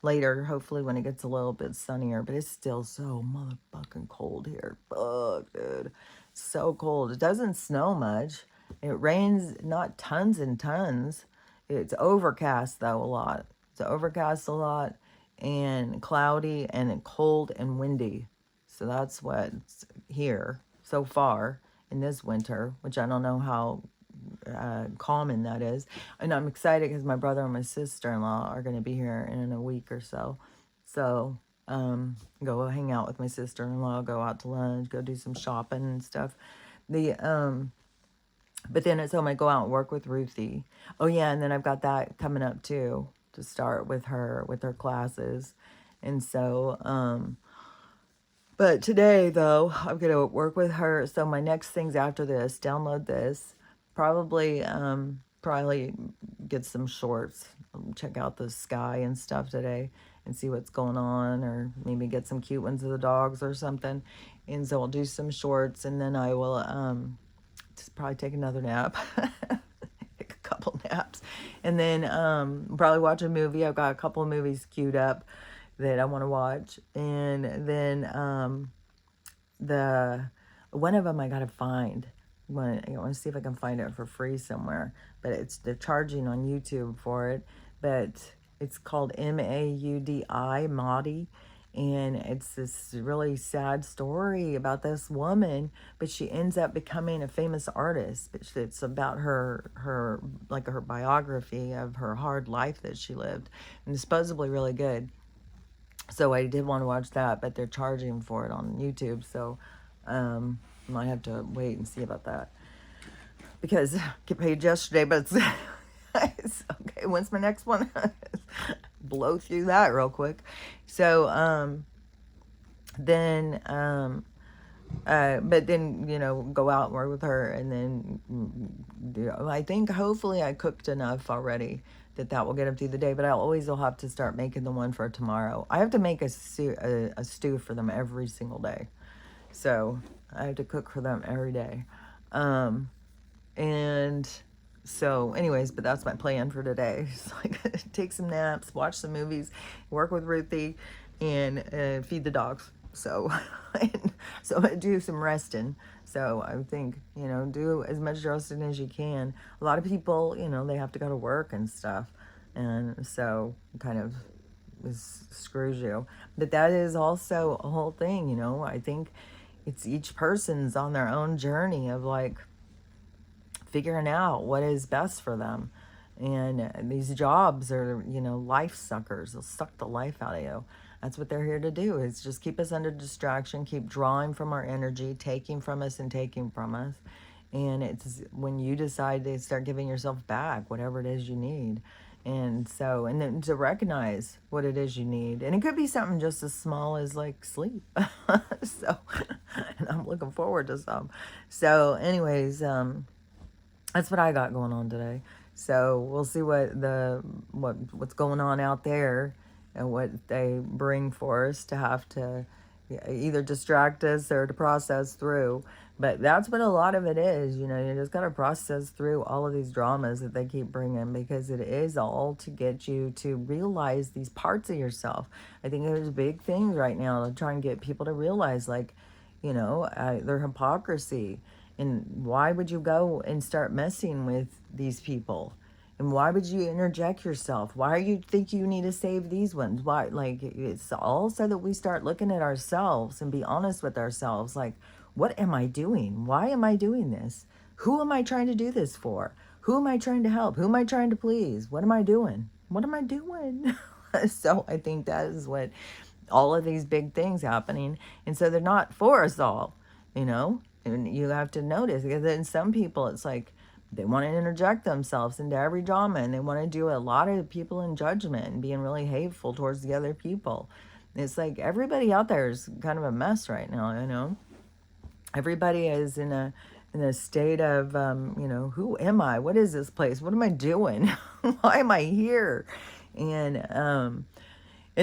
later, hopefully when it gets a little bit sunnier, but it's still so motherfucking cold here. Fuck, dude. So cold. It doesn't snow much. It rains not tons and tons. It's overcast though a lot. It's overcast a lot and cloudy and cold and windy. So that's what's here so far in this winter, which I don't know how common that is. And I'm excited because my brother and my sister-in-law are going to be here in a week or so. So go hang out with my sister-in-law, go out to lunch, go do some shopping and stuff. But then it's home I go out and work with Ruthie. Oh yeah, and then I've got that coming up too to start with her classes. And so but today though, I'm gonna work with her. So my next things after this, download this, probably get some shorts, check out the sky and stuff today and see what's going on, or maybe get some cute ones of the dogs or something. And so I'll do some shorts, and then I will just probably take another nap. Take a couple naps, and then probably watch a movie. I've got a couple of movies queued up that I want to watch. And then the one of them I gotta find. I want to see if I can find it for free somewhere, but they're charging on YouTube for it. But it's called Maudi, and it's this really sad story about this woman, but she ends up becoming a famous artist. But it's about her like her biography of her hard life that she lived, and it's supposedly really good. So I did want to watch that, but they're charging for it on YouTube, so I might have to wait and see about that, because I get paid yesterday, but it's okay. When's my next one? Blow through that real quick. So then but then go out and work with her, and then I think hopefully I cooked enough already that will get them through the day. But I always will have to start making the one for tomorrow. I have to make a stew for them every single day, so I have to cook for them every day. And so anyways, but that's my plan for today. It's like take some naps, watch some movies, work with Ruthie, and feed the dogs. So so I do some resting. So I think do as much resting as you can. A lot of people they have to go to work and stuff, and so kind of screws you. But that is also a whole thing. I think it's each person's on their own journey of like figuring out what is best for them. And these jobs are, life suckers. They'll suck the life out of you. That's what they're here to do, is just keep us under distraction, keep drawing from our energy, taking from us and taking from us. And it's when you decide to start giving yourself back whatever it is you need. And so, and then to recognize what it is you need. And it could be something just as small as like sleep. So, and I'm looking forward to some. So, anyways, that's what I got going on today. So we'll see what's going on out there and what they bring for us to have to either distract us or to process through. But that's what a lot of it is. You know, you just got to process through all of these dramas that they keep bringing, because it is all to get you to realize these parts of yourself. I think there's big things right now to try and get people to realize, like, you know, their hypocrisy. And why would you go and start messing with these people? And why would you interject yourself? Why do you think you need to save these ones? Why? Like, it's all so that we start looking at ourselves and be honest with ourselves. Like, what am I doing? Why am I doing this? Who am I trying to do this for? Who am I trying to help? Who am I trying to please? What am I doing? What am I doing? So I think that is what all of these big things happening. And so they're not for us all, you know? And you have to notice, because then some people, it's like they want to interject themselves into every drama, and they want to do a lot of people in judgment and being really hateful towards the other people. It's like everybody out there is kind of a mess right now, you know? Everybody is in a state of, you know, who am I? What is this place? What am I doing? Why am I here? And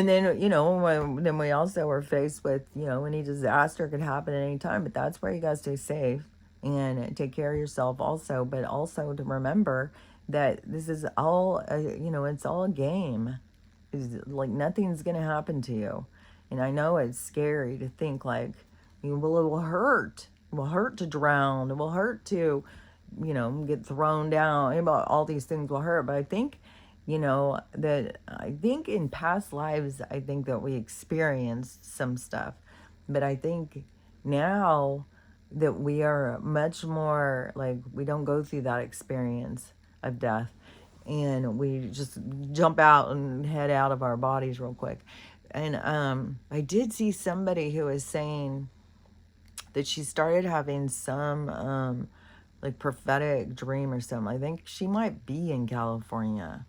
then, you know, then we also are faced with, you know, any disaster could happen at any time. But that's where you got to stay safe and take care of yourself also. But also to remember that this is all, you know, it's all a game. It's like nothing's going to happen to you. And I know it's scary to think like, well, it will hurt. It will hurt to drown. It will hurt to, you know, get thrown down. All these things will hurt. But I think, you know, that I think in past lives, I think that we experienced some stuff. But I think now that we are much more like, we don't go through that experience of death, and we just jump out and head out of our bodies real quick. And I did see somebody who was saying that she started having some like prophetic dream or something. I think she might be in California.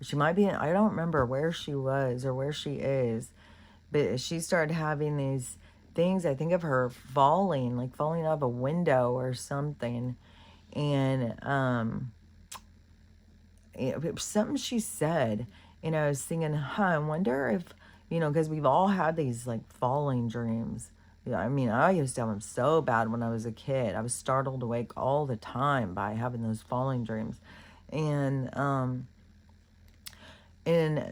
She might be in, I don't remember where she was or where she is, but she started having these things. I think of her falling, like falling out of a window or something. And it was something she said. And I was thinking, I wonder if, you know, because we've all had these like falling dreams. Yeah, I mean, I used to have them so bad when I was a kid. I was startled awake all the time by having those falling dreams. And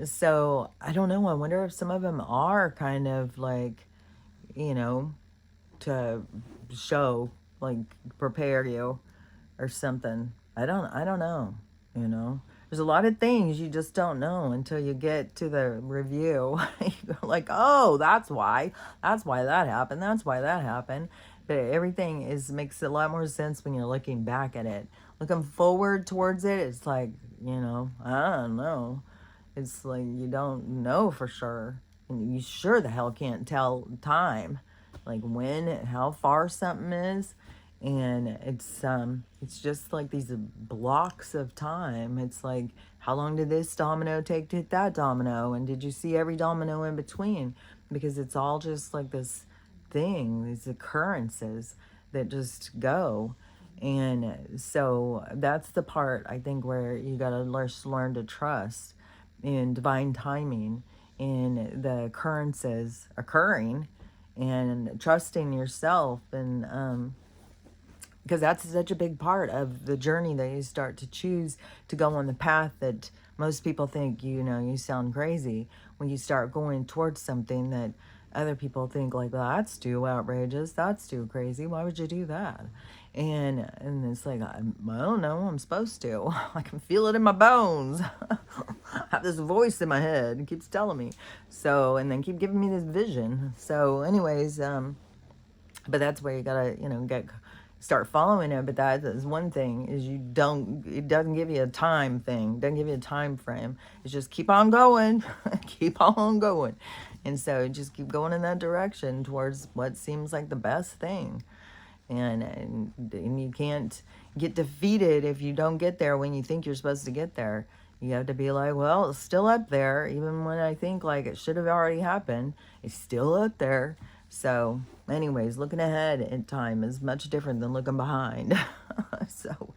so I don't know. I wonder if some of them are kind of like, you know, to show, like, prepare you or something. I don't know, you know. There's a lot of things you just don't know until you get to the review. You're like, oh, that's why. That's why that happened. That's why that happened. But everything makes a lot more sense when you're looking back at it. Looking forward towards it, it's like, you know, I don't know. It's like you don't know for sure. And you sure the hell can't tell time. Like when, how far something is. And it's just like these blocks of time. It's like, how long did this domino take to hit that domino? And did you see every domino in between? Because it's all just like this thing, these occurrences that just go. And so that's the part I think where you got to learn to trust in divine timing, in the occurrences occurring, and trusting yourself. And because that's such a big part of the journey that you start to choose to go on the path that most people think, you know, you sound crazy when you start going towards something that other people think like, well, that's too outrageous, that's too crazy, why would you do that? And it's like, I don't know, I'm supposed to. I can feel it in my bones. I have this voice in my head, it keeps telling me so, and then keep giving me this vision. So anyways, but that's where you gotta, you know, start following it. But that is one thing, is it doesn't give you a time thing, doesn't give you a time frame. It's just keep on going. Keep on going. And so just keep going in that direction towards what seems like the best thing. And you can't get defeated if you don't get there when you think you're supposed to get there. You have to be like, well, it's still up there. Even when I think like it should have already happened, it's still up there. So, anyways, looking ahead in time is much different than looking behind. So,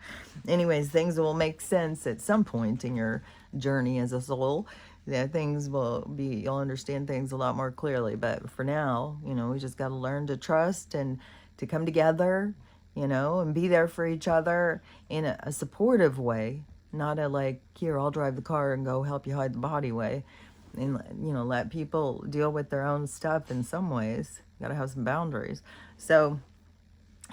anyways, things will make sense at some point in your journey as a soul. Yeah, things will be, you'll understand things a lot more clearly. But for now, we just got to learn to trust and to come together, and be there for each other in a supportive way, not a like, here, I'll drive the car and go help you hide the body way. And, let people deal with their own stuff in some ways. You gotta have some boundaries. So,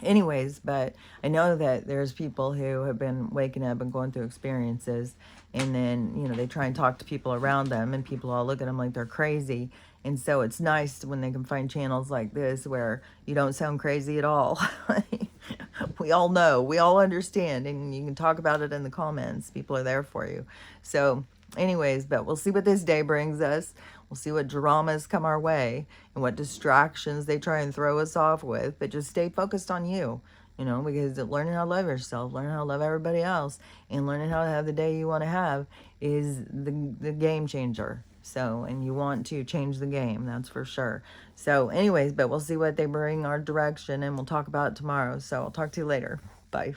anyways, but I know that there's people who have been waking up and going through experiences, and then they try and talk to people around them, and people all look at them like they're crazy. And so it's nice when they can find channels like this where you don't sound crazy at all. We all know, we all understand, and you can talk about it in the comments. People are there for you. So anyways, but we'll see what this day brings us. We'll see what dramas come our way and what distractions they try and throw us off with. But just stay focused on you, because learning how to love yourself, learning how to love everybody else, and learning how to have the day you want to have is the game changer. So, and you want to change the game, that's for sure. So anyways, but we'll see what they bring our direction, and we'll talk about it tomorrow. So I'll talk to you later. Bye.